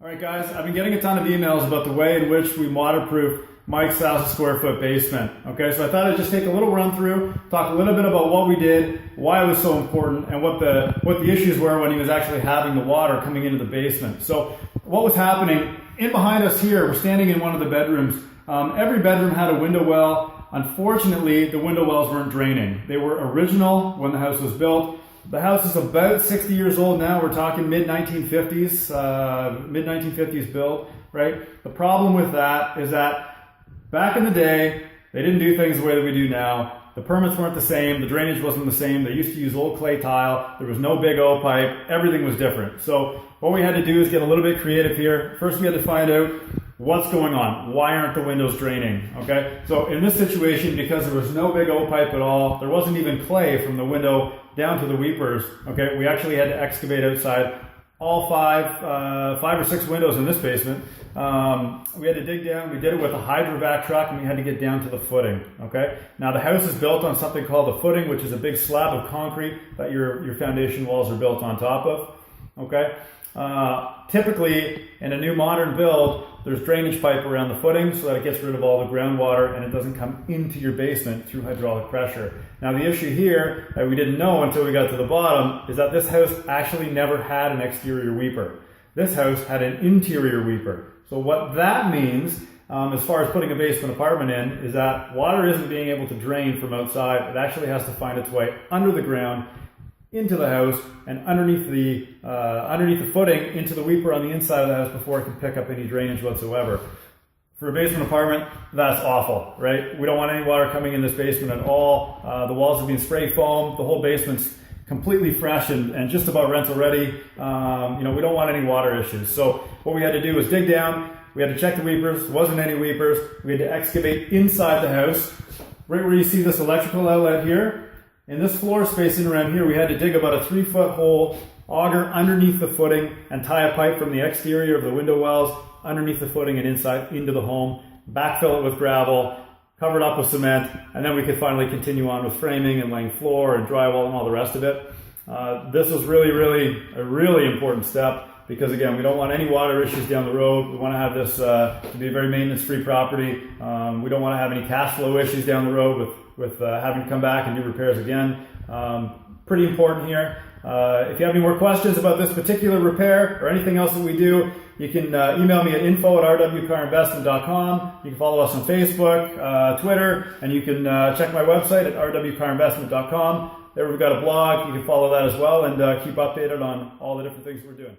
All right, guys, I've been getting a ton of emails about the way in which we waterproof Mike's 1,000 square foot basement. Okay, so I thought I'd just take a little run through, talk a little bit about what we did, why it was so important, and what the issues were when he was actually having the water coming into the basement. So what was happening, in behind us here, we're standing in one of the bedrooms. Every bedroom had a window well. Unfortunately, the window wells weren't draining. They were original when the house was built. The house is about 60 years old now. We're talking mid-1950s build, right? The problem with that is that back in the day, they didn't do things the way that we do now. The permits weren't the same. The drainage wasn't the same. They used to use old clay tile. There was no big O pipe. Everything was different. So what we had to do is get a little bit creative here. First, we had to find out what's going on. Why aren't the windows draining? Okay. So in this situation, because there was no big O pipe at all, there wasn't even clay from the window down to the weepers. Okay. We actually had to excavate outside all five or six windows in this basement. We had to dig down. We did it with a hydrovac truck, and we had to get down to the footing. Okay. Now the house is built on something called the footing, which is a big slab of concrete that your foundation walls are built on top of. Okay. Typically, in a new modern build, there's drainage pipe around the footing so that it gets rid of all the groundwater and it doesn't come into your basement through hydraulic pressure. Now the issue here that we didn't know until we got to the bottom is that this house actually never had an exterior weeper. This house had an interior weeper. So what that means, as far as putting a basement apartment in, is that water isn't being able to drain from outside. It actually has to find its way under the ground into the house and underneath the footing into the weeper on the inside of the house before it can pick up any drainage whatsoever. For a basement apartment, that's awful, right? We don't want any water coming in this basement at all. The walls have been spray foamed. The whole basement's completely fresh and just about rental ready. We don't want any water issues. So what we had to do was dig down. We had to check the weepers. There wasn't any weepers. We had to excavate inside the house. Right where you see this electrical outlet here, in this floor space in around here, we had to dig about a 3-foot hole, auger underneath the footing, and tie a pipe from the exterior of the window wells underneath the footing and inside into the home, backfill it with gravel, cover it up with cement, and then we could finally continue on with framing and laying floor and drywall and all the rest of it. This was really a really important step because, again, we don't want any water issues down the road. We want to have this to be a very maintenance-free property. We don't want to have any cash flow issues down the road with having to come back and do repairs again. Pretty important here. If you have any more questions about this particular repair or anything else that we do, you can email me at info@rwcarinvestment.com. You can follow us on Facebook, Twitter, and you can check my website at rwcarinvestment.com. There we've got a blog. You can follow that as well and keep updated on all the different things we're doing.